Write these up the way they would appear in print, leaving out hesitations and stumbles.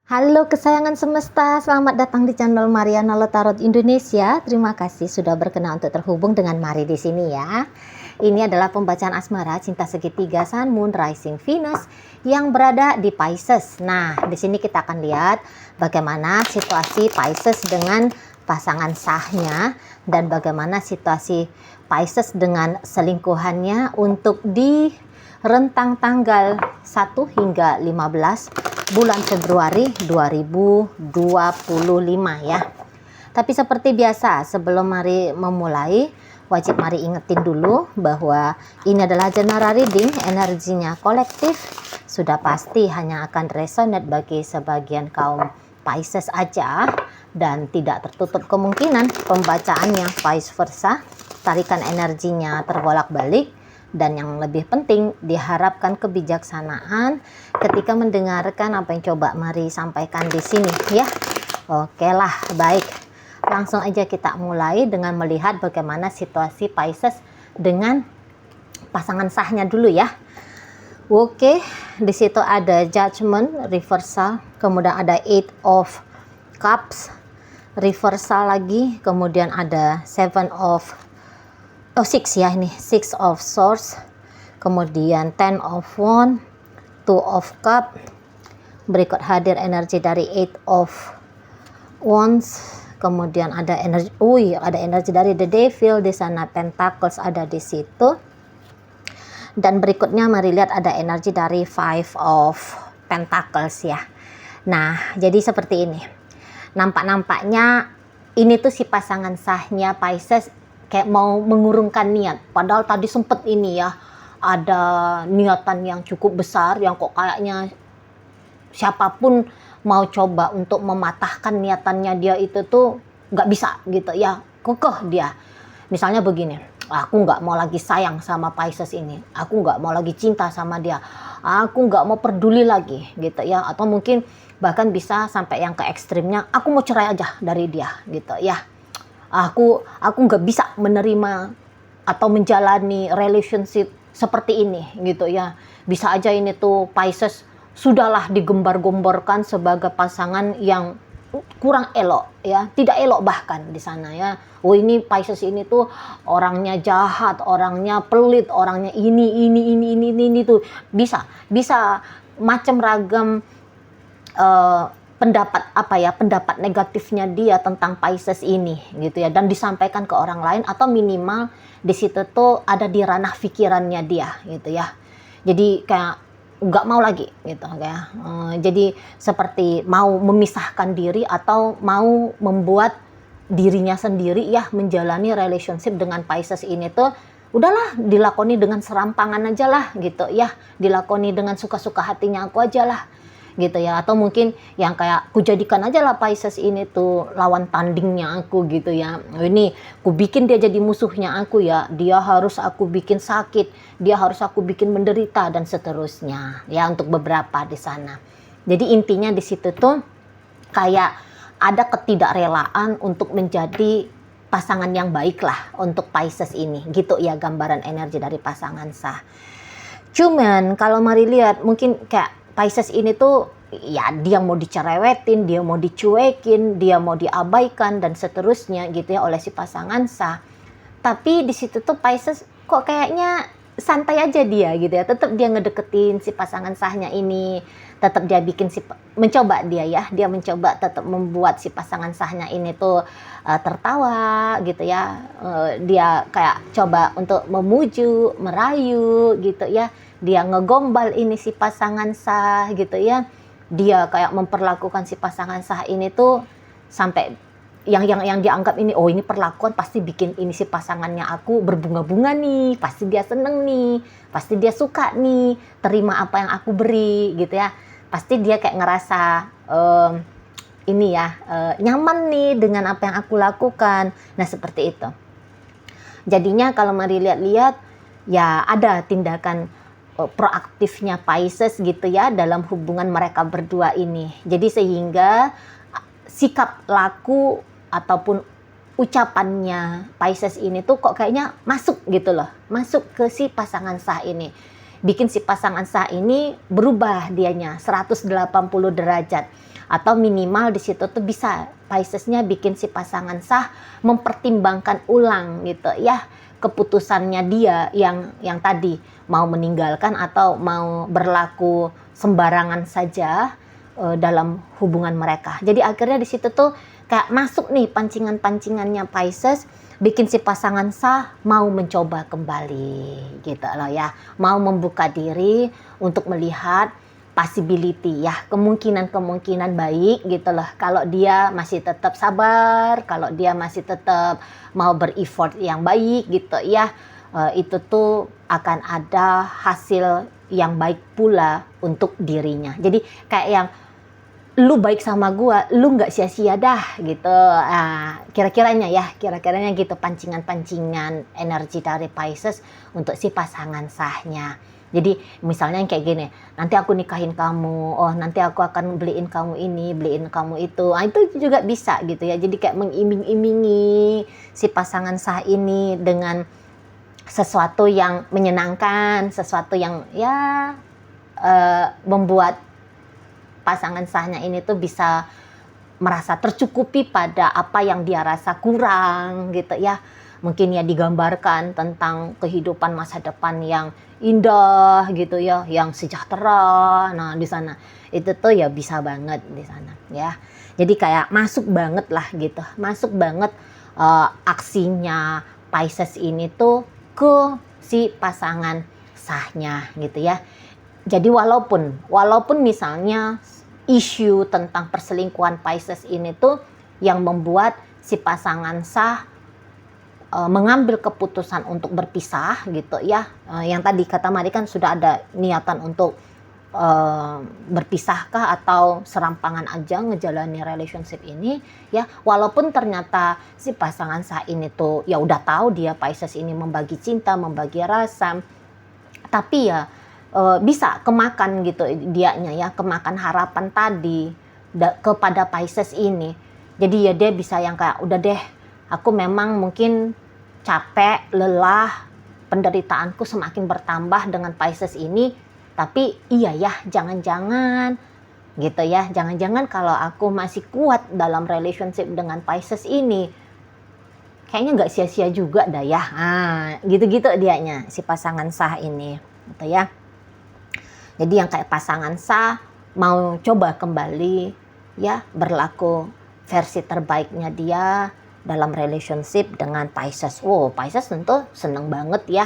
Halo kesayangan semesta, selamat datang di channel Mariana Tarot Indonesia. Terima kasih sudah berkenan untuk terhubung dengan Mari di sini ya. Ini adalah pembacaan asmara cinta segitiga Sun, Moon, Rising, Venus yang berada di Pisces. Nah, di sini kita akan lihat bagaimana situasi Pisces dengan pasangan sahnya dan bagaimana situasi Pisces dengan selingkuhannya untuk di rentang tanggal 1 hingga 15 bulan Februari 2025 ya. Tapi seperti biasa, sebelum Mari memulai, wajib Mari ingetin dulu bahwa ini adalah general reading, energinya kolektif, sudah pasti hanya akan resonate bagi sebagian kaum Pisces aja, dan tidak tertutup kemungkinan pembacaannya vice versa, tarikan energinya terbolak-balik. Dan yang lebih penting, diharapkan kebijaksanaan ketika mendengarkan apa yang coba Mari sampaikan di sini ya. Oke lah, baik. Langsung aja kita mulai dengan melihat bagaimana situasi Pisces dengan pasangan sahnya dulu ya. Oke, di situ ada Judgment reversal, kemudian ada Eight of Cups reversal lagi, kemudian ada Six ya, ini Six of Swords, kemudian Ten of Wands, Two of Cup, berikut hadir energi dari Eight of Wands, kemudian ada energi dari The Devil di sana, Pentacles ada di situ, dan berikutnya mari lihat ada energi dari Five of Pentacles ya. Nah, jadi seperti ini. Nampaknya ini tuh si pasangan sahnya Pisces kayak mau mengurungkan niat, padahal tadi sempet ini ya, ada niatan yang cukup besar yang kok kayaknya siapapun mau coba untuk mematahkan niatannya dia itu tuh nggak bisa gitu ya, kekeh dia. Misalnya begini, aku nggak mau lagi sayang sama Pisces ini, aku nggak mau lagi cinta sama dia, aku nggak mau peduli lagi gitu ya, atau mungkin bahkan bisa sampai yang ke ekstrimnya, aku mau cerai aja dari dia gitu ya. Aku nggak bisa menerima atau menjalani relationship seperti ini gitu ya. Bisa aja ini tuh Pisces sudahlah digembar-gemborkan sebagai pasangan yang kurang elok ya, tidak elok bahkan di sana ya. Oh, ini Pisces ini tuh orangnya jahat, orangnya pelit, orangnya ini tuh bisa macam ragam pendapat negatifnya dia tentang Pisces ini gitu ya, dan disampaikan ke orang lain, atau minimal di situ tuh ada di ranah pikirannya dia gitu ya. Jadi kayak nggak mau lagi gitu ya. Jadi seperti mau memisahkan diri atau mau membuat dirinya sendiri ya menjalani relationship dengan Pisces ini tuh udahlah dilakoni dengan serampangan aja lah gitu ya, dilakoni dengan suka-suka hatinya aku aja lah gitu ya. Atau mungkin yang kayak ku jadikan aja lah Pisces ini tuh lawan tandingnya aku gitu ya, ini ku bikin dia jadi musuhnya aku ya, dia harus aku bikin sakit, dia harus aku bikin menderita dan seterusnya ya, untuk beberapa di sana. Jadi intinya di situ tuh kayak ada ketidakrelaan untuk menjadi pasangan yang baik lah untuk Pisces ini gitu ya, gambaran energi dari pasangan sah. Cuman kalau Mari lihat mungkin kayak Pisces ini tuh ya, dia mau dicerewetin, dia mau dicuekin, dia mau diabaikan dan seterusnya gitu ya oleh si pasangan sah. Tapi di situ tuh Pisces kok kayaknya santai aja dia gitu ya, tetap dia ngedeketin si pasangan sahnya ini, tetap dia bikin mencoba tetap membuat si pasangan sahnya ini tuh tertawa gitu ya. Dia kayak coba untuk memuju, merayu gitu ya, dia ngegombal ini si pasangan sah gitu ya. Dia kayak memperlakukan si pasangan sah ini tuh sampai yang dianggap ini, oh ini perlakuan pasti bikin ini si pasangannya aku berbunga-bunga nih, pasti dia seneng nih, pasti dia suka nih, terima apa yang aku beri gitu ya, pasti dia kayak ngerasa nyaman nih dengan apa yang aku lakukan. Nah seperti itu. Jadinya kalau Mari lihat-lihat ya, ada tindakan proaktifnya Pisces gitu ya dalam hubungan mereka berdua ini. Jadi sehingga sikap laku ataupun ucapannya Pisces ini tuh kok kayaknya masuk gitu loh, masuk ke si pasangan sah ini, bikin si pasangan sah ini berubah dianya 180 derajat. Atau minimal di situ tuh bisa Piscesnya bikin si pasangan sah mempertimbangkan ulang gitu ya keputusannya dia yang tadi mau meninggalkan atau mau berlaku sembarangan saja dalam hubungan mereka. Jadi akhirnya di situ tuh kayak masuk nih pancingan-pancingannya Pisces, bikin si pasangan sah mau mencoba kembali gitu loh ya, mau membuka diri untuk melihat possibility ya, kemungkinan baik gitu loh, kalau dia masih tetap sabar, kalau dia masih tetap mau ber-effort yang baik gitu ya, itu tuh akan ada hasil yang baik pula untuk dirinya. Jadi kayak yang lu baik sama gua, lu nggak sia-sia dah gitu. Kira-kiranya gitu pancingan-pancingan energi dari Pisces untuk si pasangan sahnya. Jadi misalnya yang kayak gini, nanti aku nikahin kamu, oh nanti aku akan beliin kamu ini, beliin kamu itu. Itu juga bisa gitu ya. Jadi kayak mengiming-imingi si pasangan sah ini dengan sesuatu yang menyenangkan, sesuatu yang ya membuat pasangan sahnya ini tuh bisa merasa tercukupi pada apa yang dia rasa kurang gitu ya. Mungkin ya digambarkan tentang kehidupan masa depan yang indah gitu ya, yang sejahtera. Nah, di sana itu tuh ya bisa banget di sana ya. Jadi kayak masuk banget lah gitu. Masuk banget aksinya Pisces ini tuh ke si pasangan sahnya gitu ya. Jadi walaupun misalnya isu tentang perselingkuhan Pisces ini tuh yang membuat si pasangan sah mengambil keputusan untuk berpisah gitu ya. Yang tadi kata Mari kan sudah ada niatan untuk berpisahkah atau serampangan aja ngejalani relationship ini ya. Walaupun ternyata si pasangan sah ini tuh ya udah tahu dia Pisces ini membagi cinta, membagi rasa, tapi ya bisa kemakan gitu dianya ya, kemakan harapan tadi kepada Pisces ini. Jadi ya dia bisa yang kayak udah deh, aku memang mungkin capek, lelah, penderitaanku semakin bertambah dengan Pisces ini, tapi iya ya jangan-jangan gitu ya, jangan-jangan kalau aku masih kuat dalam relationship dengan Pisces ini kayaknya nggak sia-sia juga dah ya. Gitu-gitu dianya si pasangan sah ini gitu ya. Jadi yang kayak pasangan sah mau coba kembali ya berlaku versi terbaiknya dia dalam relationship dengan Pisces. Wow, Pisces tentu seneng banget ya.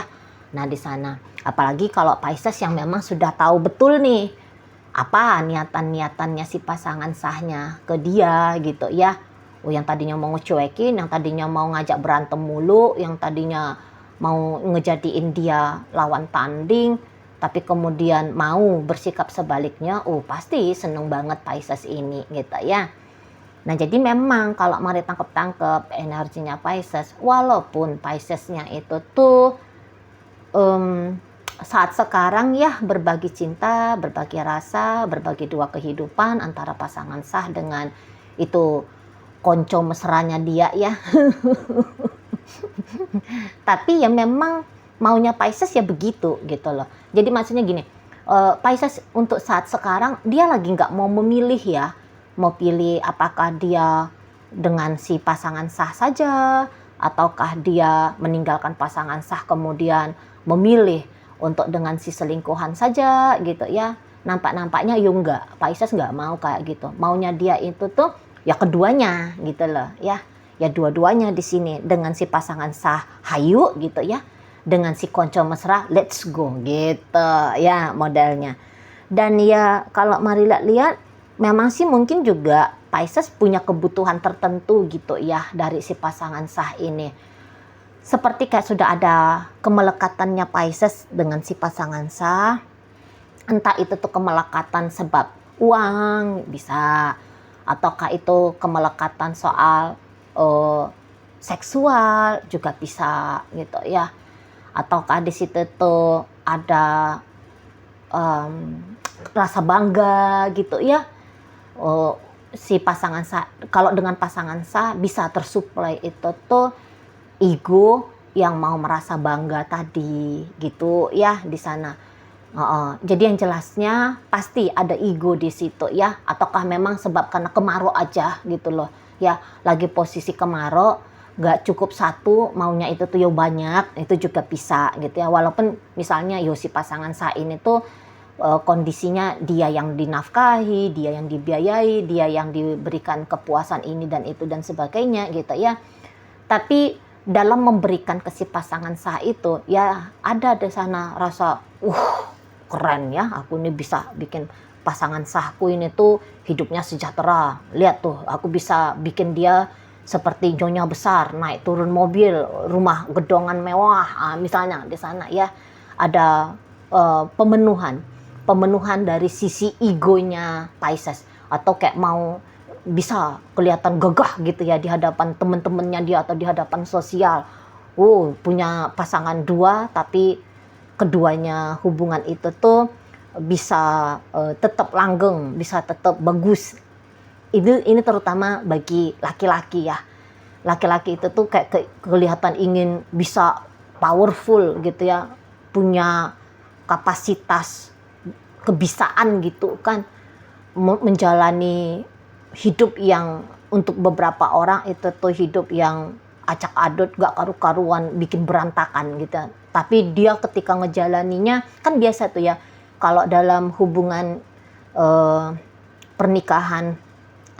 Nah di sana, apalagi kalau Pisces yang memang sudah tahu betul nih apa niatan-niatannya si pasangan sahnya ke dia gitu ya. Oh, yang tadinya mau ngecuekin, yang tadinya mau ngajak berantem mulu, yang tadinya mau ngejadiin dia lawan tanding, tapi kemudian mau bersikap sebaliknya, pasti seneng banget Pisces ini gitu ya. Nah jadi memang kalau Mari tangkep energinya Pisces, walaupun Piscesnya itu tuh saat sekarang ya berbagi cinta, berbagi rasa, berbagi dua kehidupan antara pasangan sah dengan itu konco mesranya dia ya. Tapi ya memang maunya Pisces ya begitu gitu loh. Jadi maksudnya gini, Pisces untuk saat sekarang dia lagi nggak mau memilih ya, mau pilih apakah dia dengan si pasangan sah saja, ataukah dia meninggalkan pasangan sah kemudian memilih untuk dengan si selingkuhan saja gitu ya. Nampaknya ya enggak, Pisces nggak mau kayak gitu. Maunya dia itu tuh ya keduanya gitu loh ya. Ya dua-duanya di sini dengan si pasangan sah hayu gitu ya, dengan si konco mesra let's go gitu ya modelnya. Dan ya kalau Mari lihat memang sih mungkin juga Pisces punya kebutuhan tertentu gitu ya dari si pasangan sah ini. Seperti kayak sudah ada kemelekatannya Pisces dengan si pasangan sah. Entah itu tuh kemelekatan sebab uang bisa, ataukah itu kemelekatan soal seksual juga bisa gitu ya, ataukah di situ tuh ada rasa bangga gitu ya. Si pasangan sah, kalau dengan pasangan sah bisa tersuplai itu tuh ego yang mau merasa bangga tadi gitu ya di sana. Jadi yang jelasnya pasti ada ego di situ ya, ataukah memang sebab karena kemarau aja gitu loh ya, lagi posisi kemarau, gak cukup satu, maunya itu tuh yo banyak, itu juga bisa gitu ya. Walaupun misalnya yo si pasangan saya ini tuh kondisinya dia yang dinafkahi, dia yang dibiayai, dia yang diberikan kepuasan ini dan itu dan sebagainya gitu ya. Tapi dalam memberikan ke si pasangan sah itu ya ada di sana rasa keren ya, aku ini bisa bikin pasangan sahku ini tuh hidupnya sejahtera. Lihat tuh, aku bisa bikin dia seperti nyonya besar, naik turun mobil, rumah gedongan mewah, misalnya di sana ya ada pemenuhan dari sisi egonya Pisces, atau kayak mau bisa kelihatan gagah gitu ya di hadapan teman-temannya dia atau di hadapan sosial. Punya pasangan dua tapi keduanya hubungan itu tuh bisa tetap langgeng, bisa tetap bagus. Ini terutama bagi laki-laki ya. Laki-laki itu tuh kayak kelihatan ingin bisa powerful gitu ya, punya kapasitas kebisaan gitu kan, menjalani hidup yang untuk beberapa orang itu tuh hidup yang acak adut, gak karu-karuan, bikin berantakan gitu. Tapi dia ketika ngejalaninya kan biasa tuh ya, kalau dalam hubungan pernikahan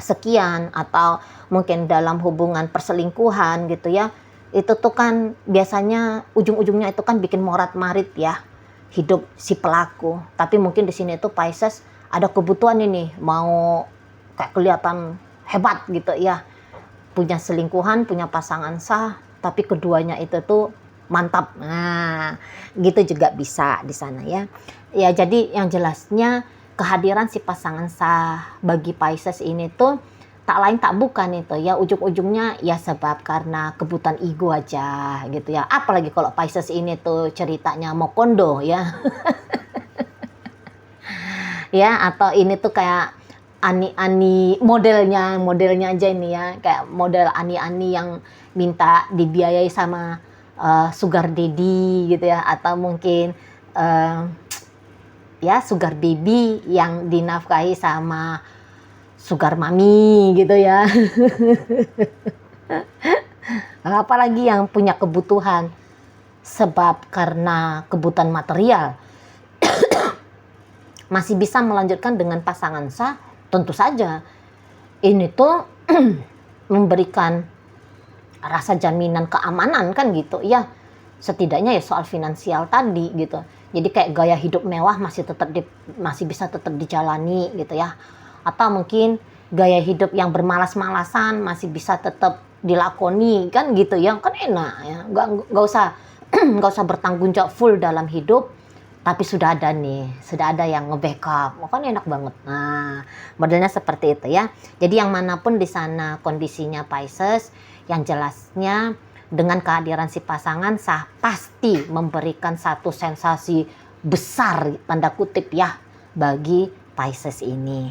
sekian atau mungkin dalam hubungan perselingkuhan gitu ya, itu tuh kan biasanya ujung-ujungnya itu kan bikin morat-marit ya hidup si pelaku. Tapi mungkin di sini tuh Pisces ada kebutuhan ini mau kayak kelihatan hebat gitu ya, punya selingkuhan, punya pasangan sah, tapi keduanya itu tuh mantap. Nah, gitu juga bisa di sana ya. Ya, jadi yang jelasnya kehadiran si pasangan sah bagi Pisces ini tuh tak lain tak bukan itu ya, ujung-ujungnya ya sebab karena kebutuhan ego aja gitu ya. Apalagi kalau Pisces ini tuh ceritanya mau kondo ya. Ya, atau ini tuh kayak ani-ani modelnya aja ini ya, kayak model ani-ani yang minta dibiayai sama sugar daddy gitu ya, atau mungkin ya sugar baby yang dinafkahi sama sugar mami gitu ya. Apalagi yang punya kebutuhan sebab karena kebutuhan material masih bisa melanjutkan dengan pasangan sah. Tentu saja ini tuh memberikan rasa jaminan keamanan kan gitu ya, setidaknya ya soal finansial tadi gitu. Jadi kayak gaya hidup mewah masih bisa tetap dijalani gitu ya, atau mungkin gaya hidup yang bermalas-malasan masih bisa tetap dilakoni kan gitu ya, kan enak ya, nggak usah nggak usah bertanggung jawab full dalam hidup, tapi sudah ada yang nge-backup, kan enak banget. Nah, modelnya seperti itu ya. Jadi yang manapun di sana kondisinya Pisces, yang jelasnya dengan kehadiran si pasangan sah pasti memberikan satu sensasi besar tanda kutip ya bagi Pisces ini.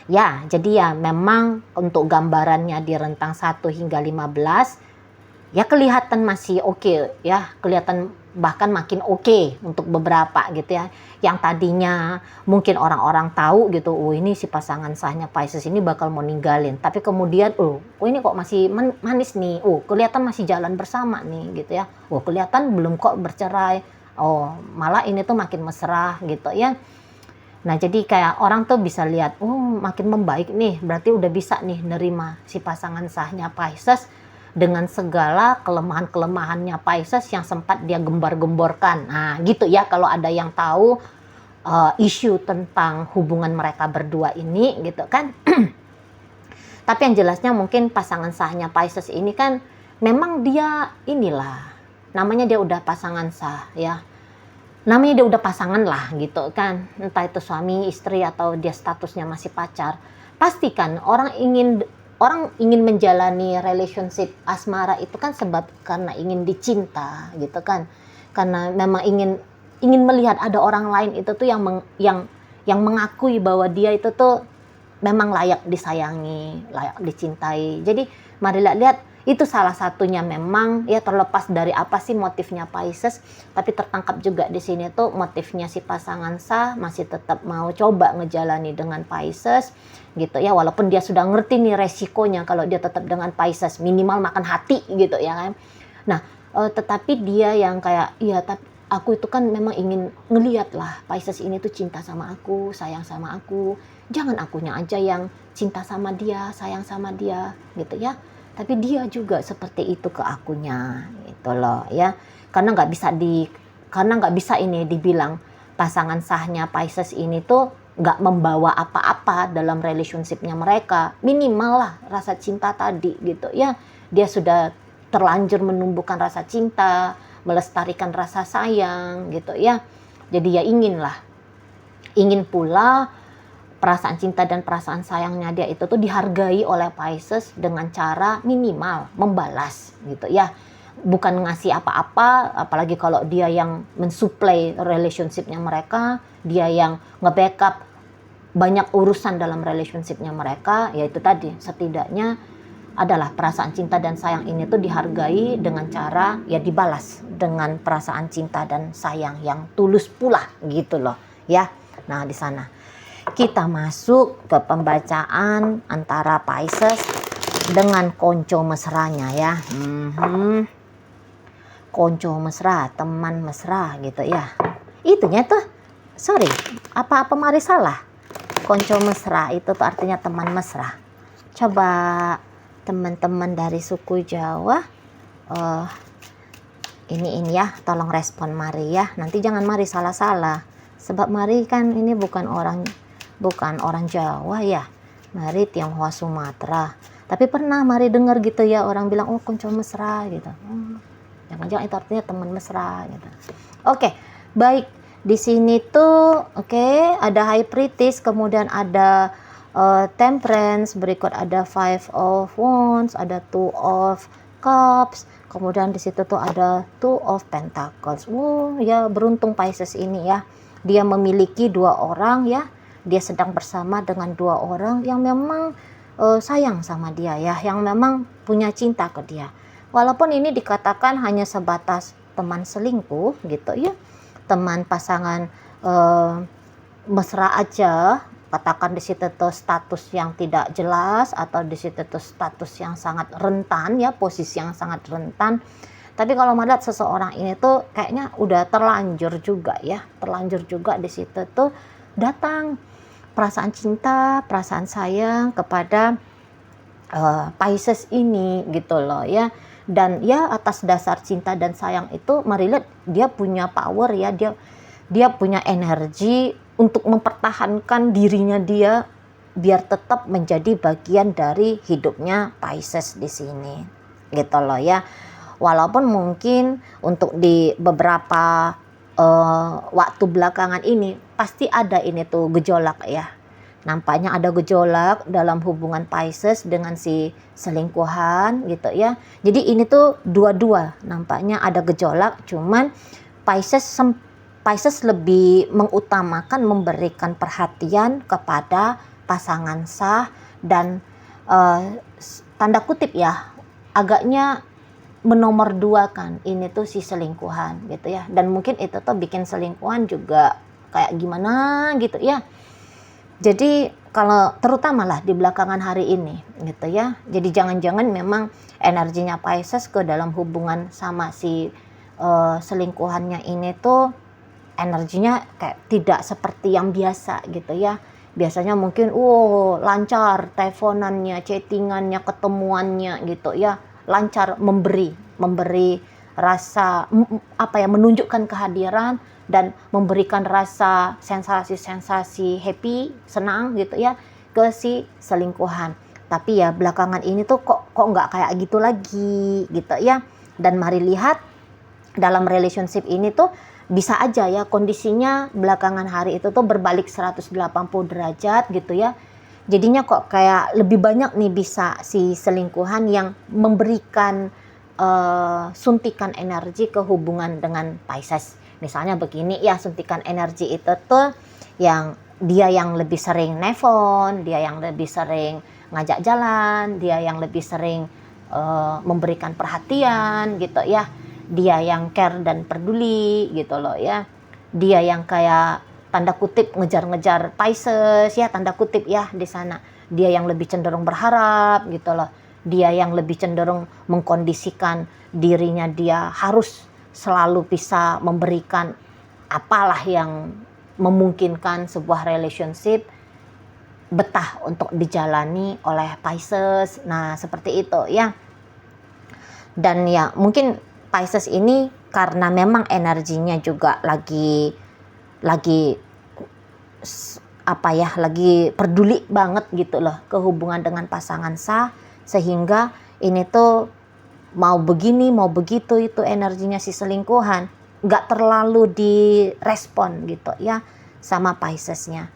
Ya, jadi ya memang untuk gambarannya di rentang 1 hingga 15 ya kelihatan masih oke ya, kelihatan bahkan makin oke untuk beberapa gitu ya. Yang tadinya mungkin orang-orang tahu gitu, ini si pasangan sahnya Pisces ini bakal mau ninggalin, tapi kemudian ini kok masih manis nih, kelihatan masih jalan bersama nih gitu ya, kelihatan belum kok bercerai, malah ini tuh makin mesra gitu ya. Nah, jadi kayak orang tuh bisa lihat, makin membaik nih, berarti udah bisa nih nerima si pasangan sahnya Pisces dengan segala kelemahan-kelemahannya Pisces yang sempat dia gembar-gemborkan. Nah, gitu ya kalau ada yang tahu isu tentang hubungan mereka berdua ini gitu kan. Tapi yang jelasnya mungkin pasangan sahnya Pisces ini kan memang dia inilah, namanya dia udah pasangan sah ya. Namanya dia udah pasangan lah gitu kan. Entah itu suami, istri, atau dia statusnya masih pacar. Pastikan orang ingin menjalani relationship asmara itu kan sebab karena ingin dicinta gitu kan, karena memang ingin melihat ada orang lain itu tuh yang mengakui bahwa dia itu tuh memang layak disayangi, layak dicintai. Jadi mari lihat itu salah satunya memang ya, terlepas dari apa sih motifnya Pisces, tapi tertangkap juga di sini tuh motifnya si pasangan sah masih tetap mau coba ngejalani dengan Pisces gitu ya, walaupun dia sudah ngerti nih resikonya kalau dia tetap dengan Pisces, minimal makan hati gitu ya kan. Nah, tetapi dia yang kayak ya, tapi aku itu kan memang ingin ngeliat lah Pisces ini tuh cinta sama aku, sayang sama aku, jangan akunya aja yang cinta sama dia, sayang sama dia gitu ya, tapi dia juga seperti itu ke akunya gitu loh ya. Karena nggak bisa ini dibilang pasangan sahnya Pisces ini tuh nggak membawa apa-apa dalam relationshipnya mereka, minimal lah rasa cinta tadi gitu ya. Dia sudah terlanjur menumbuhkan rasa cinta, melestarikan rasa sayang gitu ya. Jadi ya ingin pula perasaan cinta dan perasaan sayangnya dia itu tuh dihargai oleh Pisces dengan cara minimal membalas gitu ya, bukan ngasih apa-apa, apalagi kalau dia yang mensuplai relationshipnya mereka, dia yang nge-backup banyak urusan dalam relationshipnya mereka, yaitu tadi setidaknya adalah perasaan cinta dan sayang ini tuh dihargai dengan cara ya dibalas dengan perasaan cinta dan sayang yang tulus pula gitu loh ya. Nah, di sana kita masuk ke pembacaan antara Pisces dengan konco mesranya ya. Konco mesra, teman mesra gitu ya. Itunya tuh, sorry, apa mari salah. Konco mesra itu tuh artinya teman mesra. Coba teman-teman dari suku Jawa, ini ya, tolong respon mari ya. Nanti jangan mari salah-salah. Sebab mari kan ini bukan orang Jawa ya. Mari Tionghoa Sumatera. Tapi pernah mari dengar gitu ya, orang bilang oh konco mesra gitu. Jangan-jangan itu artinya teman mesra gitu. Oke, baik. Di sini tuh ada High Priestess, kemudian ada Temperance, berikut ada Five of Wands, ada Two of Cups, kemudian di situ tuh ada Two of Pentacles. Ya beruntung Pisces ini ya. Dia memiliki 2 orang ya. Dia sedang bersama dengan 2 orang yang memang sayang sama dia ya, yang memang punya cinta ke dia. Walaupun ini dikatakan hanya sebatas teman selingkuh gitu ya, teman pasangan mesra aja, katakan di situ tuh status yang tidak jelas atau di situ tuh status yang sangat rentan ya, posisi yang sangat rentan. Tapi kalau melihat seseorang ini tuh kayaknya udah terlanjur juga ya, terlanjur juga di situ tuh datang perasaan cinta, perasaan sayang kepada Pisces ini gitu loh ya. Dan ya atas dasar cinta dan sayang itu, mari lihat dia punya power ya, dia punya energi untuk mempertahankan dirinya dia biar tetap menjadi bagian dari hidupnya Pisces di sini gitu loh ya. Walaupun mungkin untuk di beberapa waktu belakangan ini pasti ada ini tuh gejolak ya. Nampaknya ada gejolak dalam hubungan Pisces dengan si selingkuhan gitu ya. Jadi ini tuh dua-dua nampaknya ada gejolak, cuman Pisces lebih mengutamakan memberikan perhatian kepada pasangan sah dan tanda kutip ya, agaknya menomorduakan ini tuh si selingkuhan gitu ya. Dan mungkin itu tuh bikin selingkuhan juga kayak gimana gitu ya. Jadi kalau terutama lah di belakangan hari ini gitu ya. Jadi jangan-jangan memang energinya Pisces ke dalam hubungan sama si selingkuhannya ini tuh energinya kayak tidak seperti yang biasa gitu ya. Biasanya mungkin lancar teleponannya, chattingannya, ketemuannya gitu ya. Lancar memberi rasa menunjukkan kehadiran dan memberikan rasa sensasi-sensasi happy, senang gitu ya ke si selingkuhan. Tapi ya belakangan ini tuh kok nggak kayak gitu lagi gitu ya. Dan mari lihat dalam relationship ini tuh bisa aja ya kondisinya belakangan hari itu tuh berbalik 180 derajat gitu ya. Jadinya kok kayak lebih banyak nih bisa si selingkuhan yang memberikan suntikan energi ke hubungan dengan Pisces. Misalnya begini ya, suntikan energi itu tuh yang dia yang lebih sering nelfon, dia yang lebih sering ngajak jalan, dia yang lebih sering memberikan perhatian gitu ya. Dia yang care dan peduli gitu loh ya. Dia yang kayak tanda kutip ngejar-ngejar Pisces ya, tanda kutip ya di sana. Dia yang lebih cenderung berharap gitu loh. Dia yang lebih cenderung mengkondisikan dirinya, dia harus selalu bisa memberikan apalah yang memungkinkan sebuah relationship betah untuk dijalani oleh Pisces. Nah, seperti itu ya. Dan ya mungkin Pisces ini karena memang energinya juga lagi lagi peduli banget gitu loh ke hubungan dengan pasangan sah, sehingga ini tuh mau begini mau begitu itu energinya si selingkuhan nggak terlalu direspon gitu ya sama Piscesnya.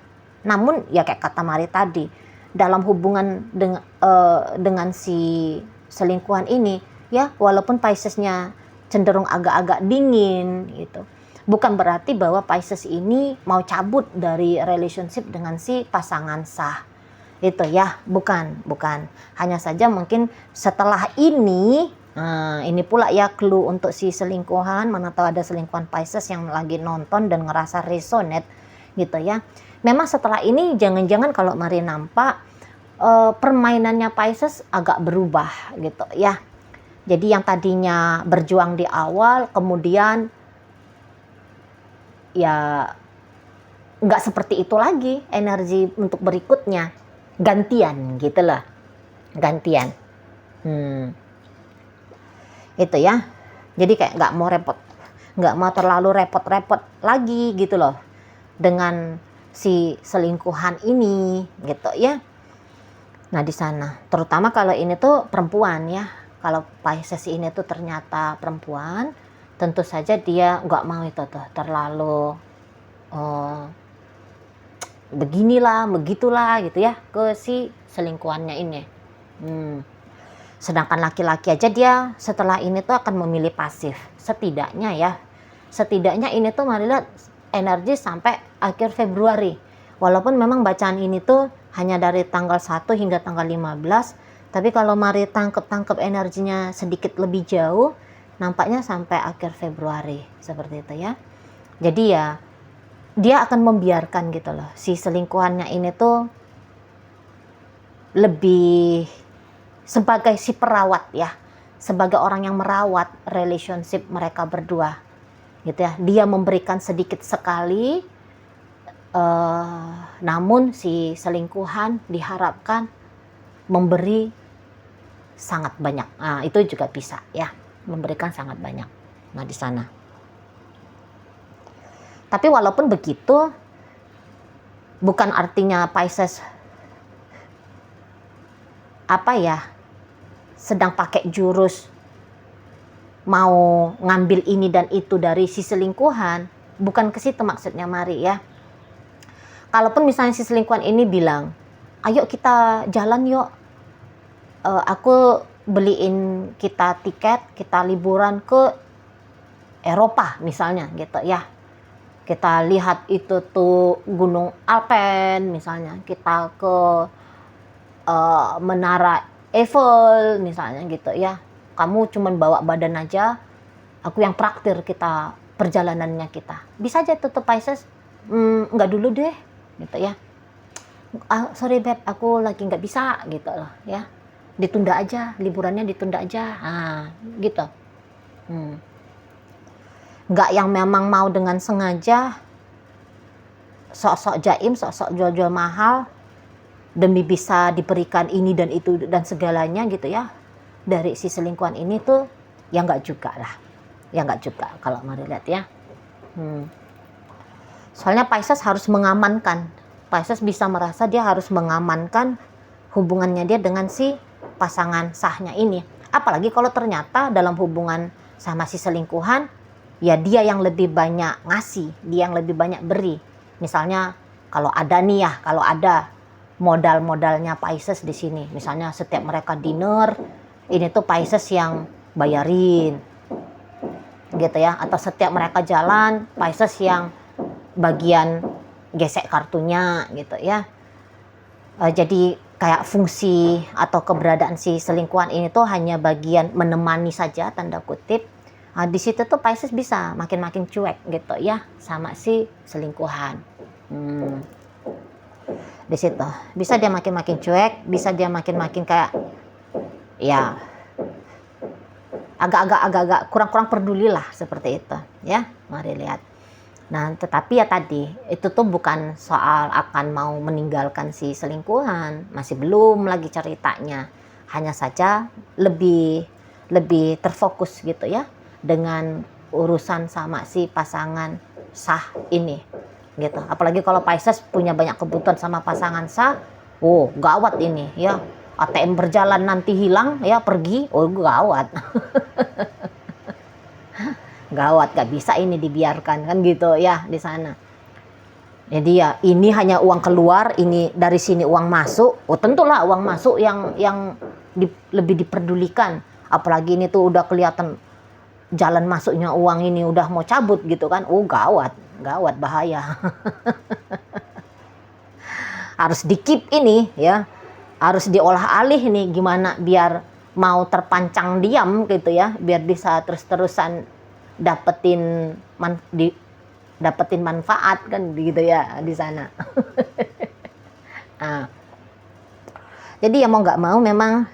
Namun ya kayak kata Mari tadi, dalam hubungan dengan si selingkuhan ini ya, walaupun Piscesnya cenderung agak-agak dingin gitu, bukan berarti bahwa Pisces ini mau cabut dari relationship dengan si pasangan sah. Itu ya, bukan. Hanya saja mungkin setelah ini, ini pula ya clue untuk si selingkuhan, mana tahu ada selingkuhan Pisces yang lagi nonton dan ngerasa resonate gitu ya. Memang setelah ini jangan-jangan kalau Mari nampak permainannya Pisces agak berubah gitu ya. Jadi yang tadinya berjuang di awal, kemudian ya nggak seperti itu lagi energi untuk berikutnya, gantian gitu loh, gantian. Itu ya, jadi kayak nggak mau terlalu repot-repot lagi gitu loh dengan si selingkuhan ini gitu ya. Nah di sana, terutama kalau ini tuh perempuan ya, kalau Pisces ini tuh ternyata perempuan, tentu saja dia nggak mau itu tuh terlalu beginilah, begitulah gitu ya ke si selingkuhannya ini. Sedangkan laki-laki aja dia setelah ini tuh akan memilih pasif. Setidaknya ini tuh Mari lihat energi sampai akhir Februari. Walaupun memang bacaan ini tuh hanya dari tanggal 1 hingga tanggal 15, tapi kalau Mari tangkep energinya sedikit lebih jauh, nampaknya sampai akhir Februari seperti itu ya. Jadi ya dia akan membiarkan gitu loh si selingkuhannya ini tuh lebih sebagai si perawat ya, sebagai orang yang merawat relationship mereka berdua gitu ya. Dia memberikan sedikit sekali, namun si selingkuhan diharapkan memberi sangat banyak. Nah, itu juga bisa ya, memberikan sangat banyak. Nah, di sana. Tapi walaupun begitu, bukan artinya Pisces sedang pakai jurus mau ngambil ini dan itu dari si selingkuhan. Bukan ke situ maksudnya Mari ya. Kalaupun misalnya si selingkuhan ini bilang, ayo kita jalan yuk, aku beliin kita tiket, kita liburan ke Eropa misalnya gitu ya. Kita lihat itu tuh Gunung Alpen misalnya, kita ke Menara Eiffel misalnya gitu ya. Kamu cuman bawa badan aja, aku yang traktir kita perjalanannya kita. Bisa aja tutup Pisces, nggak dulu deh gitu ya. Sorry beb, aku lagi nggak bisa gitu loh ya. Ditunda aja, liburannya ditunda aja. Gitu. Nggak yang memang mau dengan sengaja sok-sok jaim, sok-sok jual-jual mahal demi bisa diberikan ini dan itu dan segalanya gitu ya dari si selingkuhan ini tuh, ya nggak juga lah, ya nggak juga kalau Mari lihat ya. Soalnya Pisces harus mengamankan, Pisces bisa merasa dia harus mengamankan hubungannya dia dengan si pasangan sahnya ini. Apalagi kalau ternyata dalam hubungan sama si selingkuhan, ya dia yang lebih banyak ngasih, dia yang lebih banyak beri. Misalnya kalau ada modal-modalnya Pisces di sini, misalnya setiap mereka dinner, ini tuh Pisces yang bayarin, gitu ya. Atau setiap mereka jalan, Pisces yang bagian gesek kartunya, gitu ya. Jadi kayak fungsi atau keberadaan si selingkuhan ini tuh hanya bagian menemani saja, tanda kutip. Nah, di situ tuh Pisces bisa makin-makin cuek gitu ya sama si selingkuhan. Di situ bisa dia makin-makin cuek, bisa dia makin-makin kayak ya agak-agak kurang-kurang peduli lah, seperti itu ya. Mari lihat. Nah, tetapi ya tadi itu tuh bukan soal akan mau meninggalkan si selingkuhan, masih belum lagi ceritanya. Hanya saja lebih terfokus gitu ya dengan urusan sama si pasangan sah ini gitu. Apalagi kalau Pisces punya banyak kebutuhan sama pasangan sah, oh gawat ini ya. ATM berjalan nanti hilang ya, pergi, oh gawat. Gawat, gak bisa ini dibiarkan kan gitu ya di sana. Jadi ya ini hanya uang keluar, ini dari sini uang masuk. Oh tentulah uang masuk yang lebih diperdulikan. Apalagi ini tuh udah kelihatan jalan masuknya uang ini udah mau cabut gitu kan. Oh gawat bahaya. Harus di-keep ini ya. Harus diolah alih nih gimana biar mau terpancang diam gitu ya, biar bisa terus-terusan dapetin manfaat kan gitu ya di sana. Nah, jadi ya mau nggak mau memang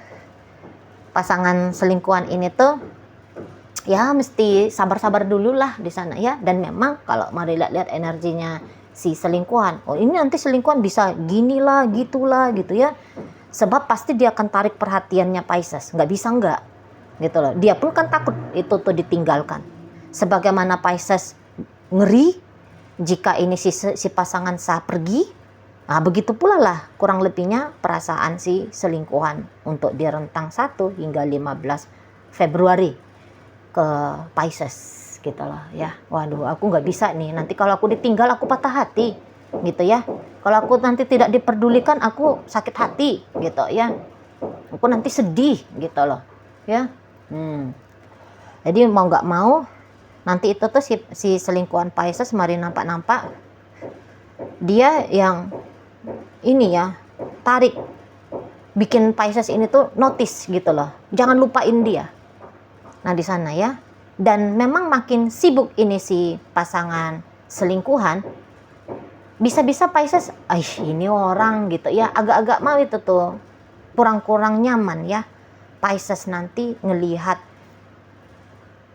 pasangan selingkuhan ini tuh ya mesti sabar-sabar dulu lah di sana ya. Dan memang kalau mari lihat energinya si selingkuhan, oh ini nanti selingkuhan bisa gini lah gitulah gitu ya, sebab pasti dia akan tarik perhatiannya Pisces, nggak bisa nggak gitu loh. Dia pun kan takut itu tuh ditinggalkan. Sebagaimana Pisces ngeri jika ini si pasangan sah pergi, nah begitu pula lah kurang lebihnya perasaan si selingkuhan untuk di rentang 1 hingga 15 Februari ke Pisces gitu loh ya. Waduh, aku nggak bisa nih, nanti kalau aku ditinggal aku patah hati gitu ya. Kalau aku nanti tidak diperdulikan aku sakit hati gitu ya. Aku nanti sedih gitu loh ya. Jadi mau nggak mau nanti itu tuh si selingkuhan Pisces mari nampak dia yang ini ya, tarik bikin Pisces ini tuh notice gitu loh. Jangan lupain dia. Nah di sana ya. Dan memang makin sibuk ini si pasangan selingkuhan, bisa-bisa Pisces, ini orang gitu ya, agak-agak mau itu tuh kurang-kurang nyaman ya. Pisces nanti ngelihat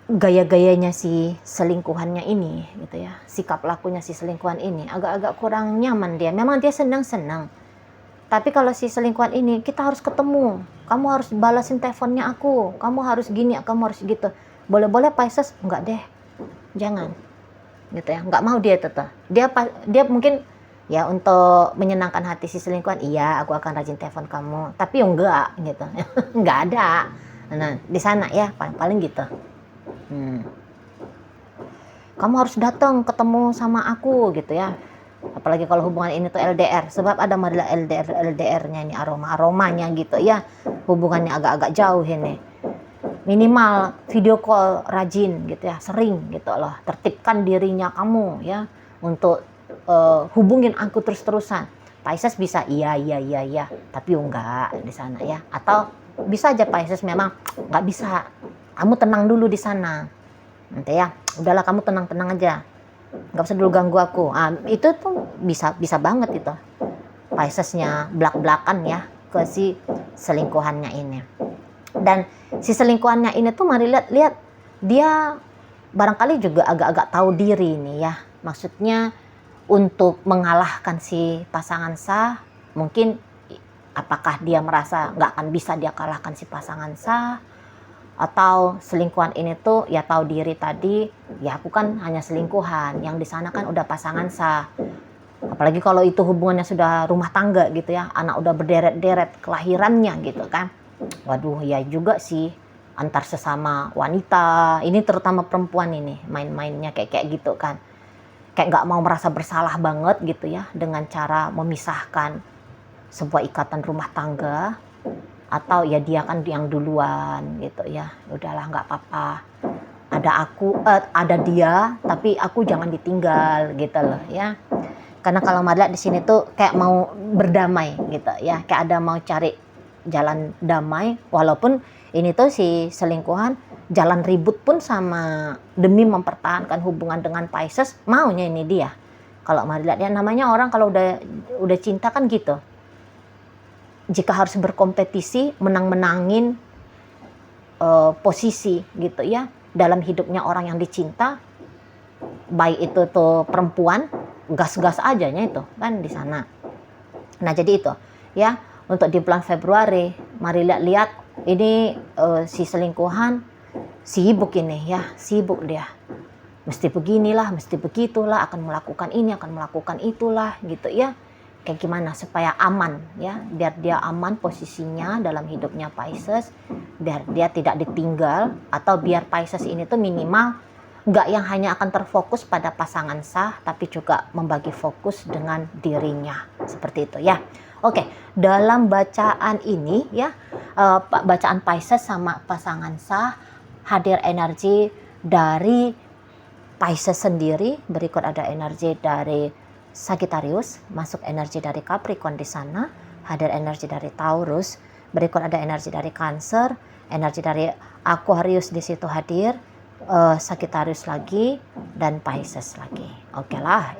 gaya-gayanya si selingkuhannya ini gitu ya, sikap lakunya si selingkuhan ini agak-agak kurang nyaman dia. Memang dia senang-senang, tapi kalau si selingkuhan ini kita harus ketemu, kamu harus balasin teleponnya aku, kamu harus gini, kamu harus gitu. Boleh-boleh Pisces enggak deh, jangan gitu ya, nggak mau dia tetap. Dia mungkin ya untuk menyenangkan hati si selingkuhan, iya aku akan rajin telepon kamu, tapi enggak gitu. Enggak ada. Nah di sana ya paling gitu. Kamu harus datang ketemu sama aku gitu ya. Apalagi kalau hubungan ini tuh LDR, sebab ada marilah LDR-nya ini, aromanya gitu ya. Hubungannya agak-agak jauh ini. Minimal video call rajin gitu ya, sering gitu loh. Tertibkan dirinya kamu ya untuk hubungin aku terus-terusan. Pisces bisa iya, tapi enggak di sana ya. Atau bisa aja Pisces memang enggak bisa. Kamu tenang dulu di sana. Nanti ya, udahlah kamu tenang-tenang aja. Enggak usah dulu ganggu aku. Itu tuh bisa banget itu. Piscesnya belak-belakan ya ke si selingkuhannya ini. Dan si selingkuhannya ini tuh mari lihat dia barangkali juga agak-agak tahu diri nih ya. Maksudnya untuk mengalahkan si pasangan sah, mungkin apakah dia merasa nggak akan bisa dia kalahkan si pasangan sah, atau selingkuhan ini tuh ya tahu diri tadi, ya aku kan hanya selingkuhan, yang di sana kan udah pasangan sah. Apalagi kalau itu hubungannya sudah rumah tangga gitu ya, anak udah berderet-deret kelahirannya gitu kan. Waduh ya juga sih, antar sesama wanita, ini terutama perempuan ini main-mainnya kayak gitu kan. Kayak nggak mau merasa bersalah banget gitu ya dengan cara memisahkan sebuah ikatan rumah tangga, atau ya dia kan yang duluan gitu ya, udahlah nggak apa-apa, ada aku ada dia tapi aku jangan ditinggal gitu loh ya. Karena kalau Mari lihat di sini tuh kayak mau berdamai gitu ya, kayak ada mau cari jalan damai, walaupun ini tuh si selingkuhan jalan ribut pun sama demi mempertahankan hubungan dengan Pisces, maunya ini dia. Kalau Mari lihat ya, namanya orang kalau udah cinta kan gitu. Jika harus berkompetisi, menang-menangin posisi gitu ya dalam hidupnya orang yang dicinta, baik itu tuh perempuan, gas-gas ajanya itu kan di sana. Nah jadi itu ya, untuk di bulan Februari Mari lihat ini si selingkuhan sibuk ini ya, sibuk dia, mesti beginilah, mesti begitulah, akan melakukan ini, akan melakukan itulah gitu ya. Kayak gimana supaya aman ya, biar dia aman posisinya dalam hidupnya Pisces, biar dia tidak ditinggal, atau biar Pisces ini tuh minimal nggak yang hanya akan terfokus pada pasangan sah, tapi juga membagi fokus dengan dirinya, seperti itu ya. Oke, dalam bacaan ini ya, bacaan Pisces sama pasangan sah, hadir energi dari Pisces sendiri, berikut ada energi dari Sagittarius, masuk energi dari Capricorn di sana, hadir energi dari Taurus, berikut ada energi dari Cancer, energi dari Aquarius di situ hadir, Sagittarius lagi, dan Pisces lagi. Oke lah.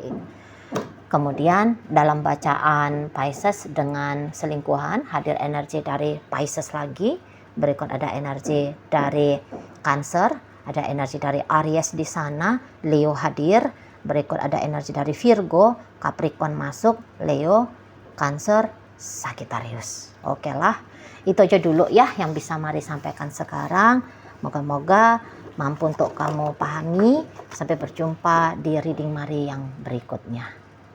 Kemudian dalam bacaan Pisces dengan selingkuhan, hadir energi dari Pisces lagi, berikut ada energi dari Cancer, ada energi dari Aries di sana, Leo hadir. Berikut ada energi dari Virgo, Capricorn masuk, Leo, Cancer, Sagittarius. Oke lah, itu aja dulu ya yang bisa Mari sampaikan sekarang. Moga-moga mampu untuk kamu pahami. Sampai berjumpa di reading Mari yang berikutnya.